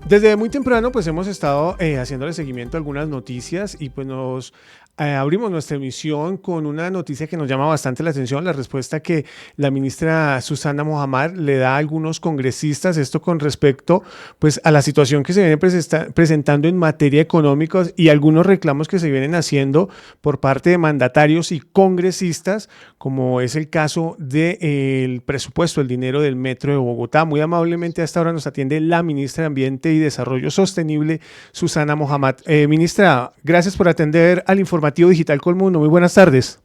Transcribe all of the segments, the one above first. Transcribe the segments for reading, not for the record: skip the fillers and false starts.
Desde muy temprano pues hemos estado haciéndole seguimiento a algunas noticias y pues nos abrimos nuestra emisión con una noticia que nos llama bastante la atención, la respuesta que la ministra Susana Mohamed le da a algunos congresistas, esto con respecto pues a la situación que se viene presentando en materia económica y algunos reclamos que se vienen haciendo por parte de mandatarios y congresistas, como es el caso del presupuesto, el dinero del Metro de Bogotá. Muy amablemente a esta hora nos atiende la ministra de Ambiente y Desarrollo Sostenible, Susana Mohamed. Ministra, gracias por atender al informativo digital Colmundo. Muy buenas tardes.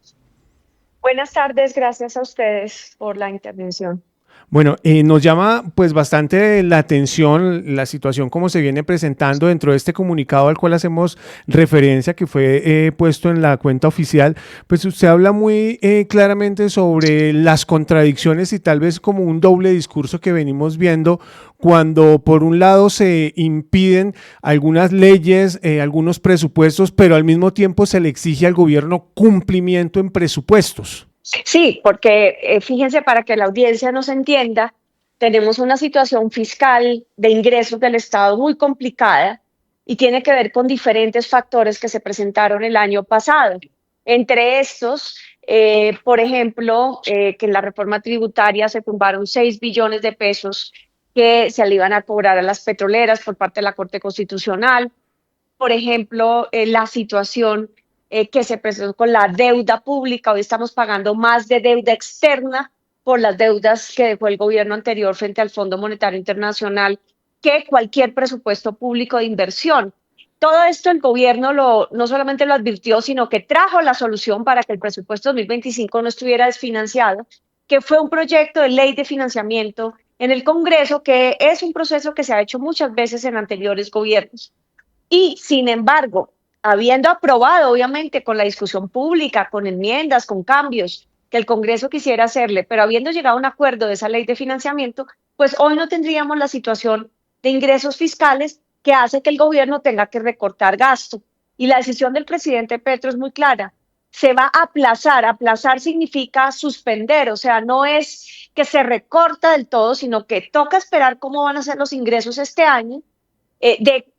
Buenas tardes, gracias a ustedes por la intervención. Bueno, nos llama pues bastante la atención la situación como se viene presentando dentro de este comunicado al cual hacemos referencia que fue puesto en la cuenta oficial. Pues usted habla muy claramente sobre las contradicciones y tal vez como un doble discurso que venimos viendo cuando por un lado se impiden algunas leyes, algunos presupuestos, pero al mismo tiempo se le exige al gobierno cumplimiento en presupuestos. Sí, porque fíjense, para que la audiencia nos entienda, tenemos una situación fiscal de ingresos del Estado muy complicada y tiene que ver con diferentes factores que se presentaron el año pasado. Entre estos, por ejemplo, que en la reforma tributaria se tumbaron 6 billones de pesos que se le iban a cobrar a las petroleras por parte de la Corte Constitucional. Por ejemplo, la situación que se presentó con la deuda pública. Hoy estamos pagando más de deuda externa por las deudas que dejó el gobierno anterior frente al Fondo Monetario Internacional que cualquier presupuesto público de inversión. Todo esto el gobierno no solamente lo advirtió, sino que trajo la solución para que el presupuesto 2025 no estuviera desfinanciado, que fue un proyecto de ley de financiamiento en el Congreso, que es un proceso que se ha hecho muchas veces en anteriores gobiernos. Y, sin embargo, habiendo aprobado, obviamente, con la discusión pública, con enmiendas, con cambios que el Congreso quisiera hacerle, pero habiendo llegado a un acuerdo de esa ley de financiamiento, pues hoy no tendríamos la situación de ingresos fiscales que hace que el gobierno tenga que recortar gasto. Y la decisión del presidente Petro es muy clara. Se va a aplazar. Aplazar significa suspender, o sea, no es que se recorta del todo, sino que toca esperar cómo van a ser los ingresos este año, de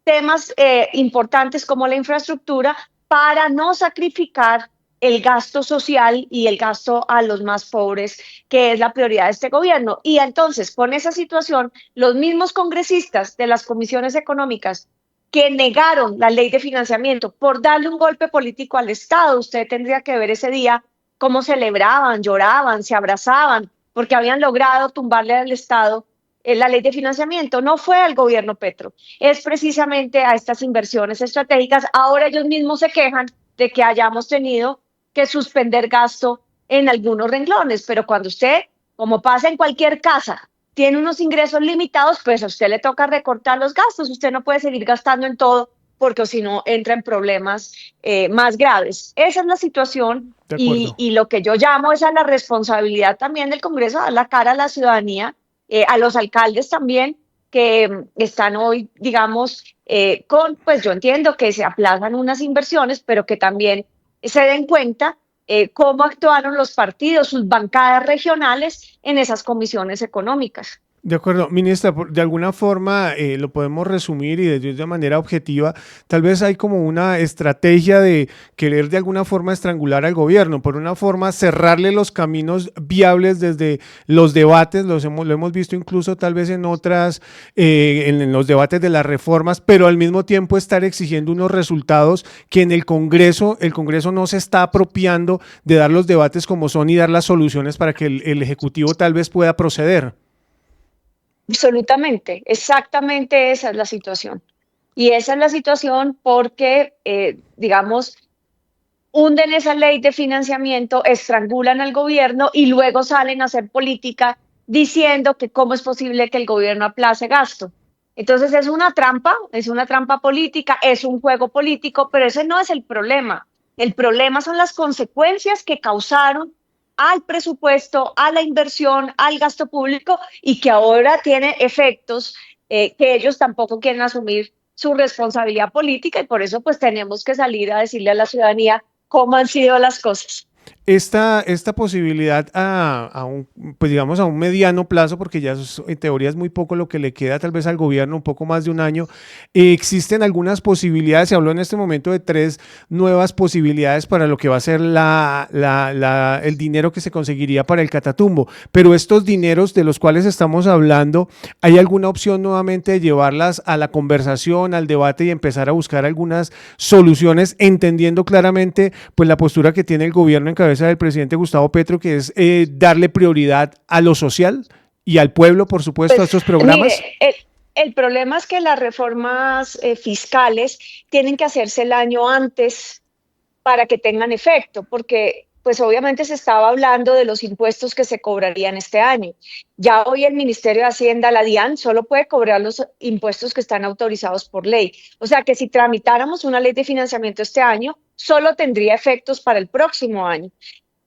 temas importantes como la infraestructura para no sacrificar el gasto social y el gasto a los más pobres, que es la prioridad de este gobierno. Y entonces, con esa situación, los mismos congresistas de las comisiones económicas que negaron la ley de financiamiento por darle un golpe político al Estado, usted tendría que ver ese día cómo celebraban, lloraban, se abrazaban, porque habían logrado tumbarle al Estado la ley de financiamiento. No fue al gobierno Petro, es precisamente a estas inversiones estratégicas. Ahora ellos mismos se quejan de que hayamos tenido que suspender gasto en algunos renglones, pero cuando usted, como pasa en cualquier casa, tiene unos ingresos limitados, pues a usted le toca recortar los gastos. Usted no puede seguir gastando en todo porque si no entra en problemas más graves. Esa es la situación De acuerdo. y lo que yo llamo es a la responsabilidad también del Congreso, a dar la cara a la ciudadanía, a los alcaldes también que están hoy, digamos, pues yo entiendo que se aplazan unas inversiones, pero que también se den cuenta cómo actuaron los partidos, sus bancadas regionales en esas comisiones económicas. De acuerdo, ministra, de alguna forma lo podemos resumir y de manera objetiva, tal vez hay como una estrategia de querer de alguna forma estrangular al gobierno, por una forma cerrarle los caminos viables desde los debates, lo hemos visto incluso tal vez en otras, en los debates de las reformas, pero al mismo tiempo estar exigiendo unos resultados que en el Congreso no se está apropiando de dar los debates como son y dar las soluciones para que el Ejecutivo tal vez pueda proceder. Absolutamente, exactamente esa es la situación. Y esa es la situación porque, digamos, hunden esa ley de financiamiento, estrangulan al gobierno y luego salen a hacer política diciendo que cómo es posible que el gobierno aplace gasto. Entonces es una trampa política, es un juego político, pero ese no es el problema. El problema son las consecuencias que causaron al presupuesto, a la inversión, al gasto público y que ahora tiene efectos que ellos tampoco quieren asumir su responsabilidad política y por eso pues tenemos que salir a decirle a la ciudadanía cómo han sido las cosas. esta posibilidad pues digamos a un mediano plazo, porque ya en teoría es muy poco lo que le queda tal vez al gobierno, un poco más de un año, existen algunas posibilidades, se habló en este momento de 3 nuevas posibilidades para lo que va a ser el dinero que se conseguiría para el Catatumbo, pero estos dineros de los cuales estamos hablando, ¿hay alguna opción nuevamente de llevarlas a la conversación, al debate y empezar a buscar algunas soluciones, entendiendo claramente pues la postura que tiene el gobierno en cabeza del presidente Gustavo Petro, que es darle prioridad a lo social y al pueblo, por supuesto, a Pues estos programas? mire, el problema es que las reformas fiscales tienen que hacerse el año antes para que tengan efecto, porque pues obviamente se estaba hablando de los impuestos que se cobrarían este año. Ya hoy el Ministerio de Hacienda, la DIAN, solo puede cobrar los impuestos que están autorizados por ley. O sea que si tramitáramos una ley de financiamiento este año, solo tendría efectos para el próximo año,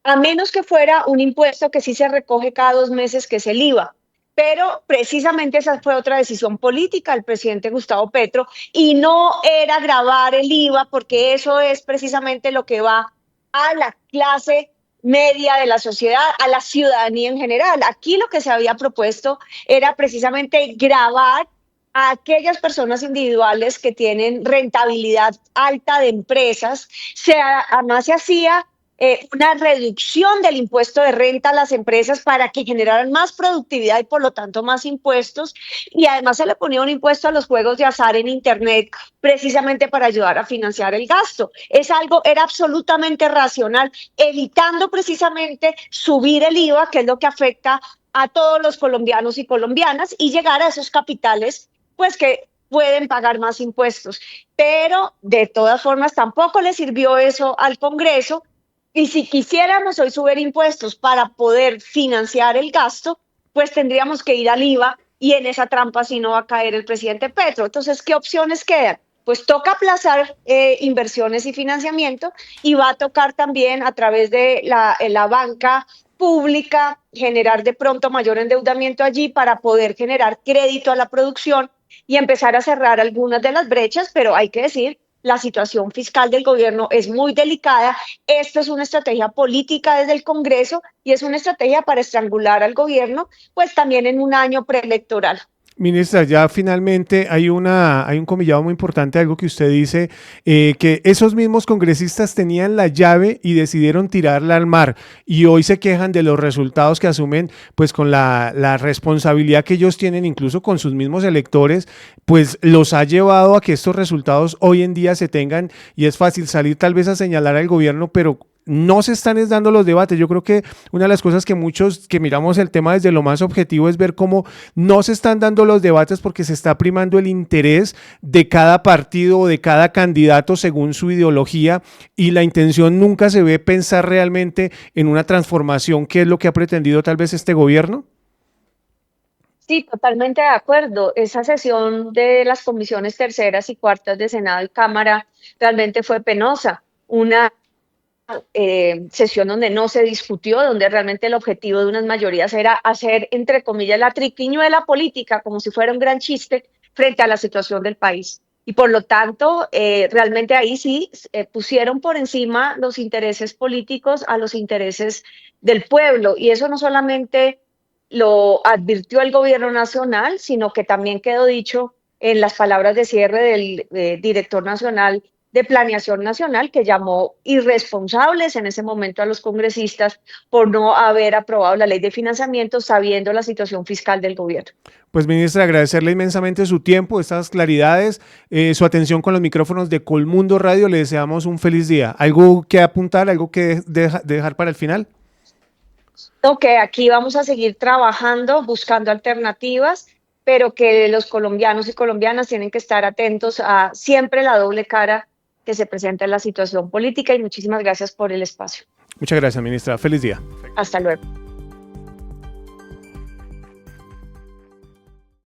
a menos que fuera un impuesto que sí se recoge cada 2 meses, que es el IVA. Pero precisamente esa fue otra decisión política del presidente Gustavo Petro, y no era gravar el IVA, porque eso es precisamente lo que va a la clase media de la sociedad, a la ciudadanía en general. Aquí lo que se había propuesto era precisamente gravar a aquellas personas individuales que tienen rentabilidad alta de empresas. Además se hacía una reducción del impuesto de renta a las empresas para que generaran más productividad y por lo tanto más impuestos, y además se le ponía un impuesto a los juegos de azar en Internet precisamente para ayudar a financiar el gasto. Era absolutamente racional, evitando precisamente subir el IVA, que es lo que afecta a todos los colombianos y colombianas, y llegar a esos capitales pues que pueden pagar más impuestos. Pero de todas formas tampoco le sirvió eso al Congreso. Y si quisiéramos hoy subir impuestos para poder financiar el gasto, pues tendríamos que ir al IVA, y en esa trampa sí no va a caer el presidente Petro. Entonces, ¿qué opciones quedan? Pues toca aplazar inversiones y financiamiento, y va a tocar también a través de la banca pública generar de pronto mayor endeudamiento allí para poder generar crédito a la producción y empezar a cerrar algunas de las brechas, pero hay que decir, la situación fiscal del gobierno es muy delicada. Esto es una estrategia política desde el Congreso y es una estrategia para estrangular al gobierno, pues también en un año preelectoral. Ministra, ya finalmente hay un comillado muy importante, algo que usted dice, que esos mismos congresistas tenían la llave y decidieron tirarla al mar, y hoy se quejan de los resultados que asumen, pues con la responsabilidad que ellos tienen, incluso con sus mismos electores, pues los ha llevado a que estos resultados hoy en día se tengan, y es fácil salir tal vez a señalar al gobierno, pero no se están dando los debates. Yo creo que una de las cosas que muchos que miramos el tema desde lo más objetivo es ver cómo no se están dando los debates, porque se está primando el interés de cada partido o de cada candidato según su ideología, y la intención nunca se ve pensar realmente en una transformación, que es lo que ha pretendido tal vez este gobierno. Sí, totalmente de acuerdo. Esa sesión de las comisiones terceras y cuartas de Senado y Cámara realmente fue penosa. Una sesión donde no se discutió, donde realmente el objetivo de unas mayorías era hacer, entre comillas, la triquiñuela política, como si fuera un gran chiste frente a la situación del país. Y por lo tanto, realmente ahí sí pusieron por encima los intereses políticos a los intereses del pueblo. Y eso no solamente lo advirtió el gobierno nacional, sino que también quedó dicho en las palabras de cierre del director nacional de Planeación Nacional, que llamó irresponsables en ese momento a los congresistas por no haber aprobado la ley de financiamiento sabiendo la situación fiscal del gobierno. Pues, ministra, agradecerle inmensamente su tiempo, estas claridades, su atención con los micrófonos de Colmundo Radio. Le deseamos un feliz día. ¿Algo que apuntar, algo que dejar para el final? Ok, aquí vamos a seguir trabajando, buscando alternativas, pero que los colombianos y colombianas tienen que estar atentos a siempre la doble cara que se presenta en la situación política, y muchísimas gracias por el espacio. Muchas gracias, ministra. Feliz día. Hasta luego.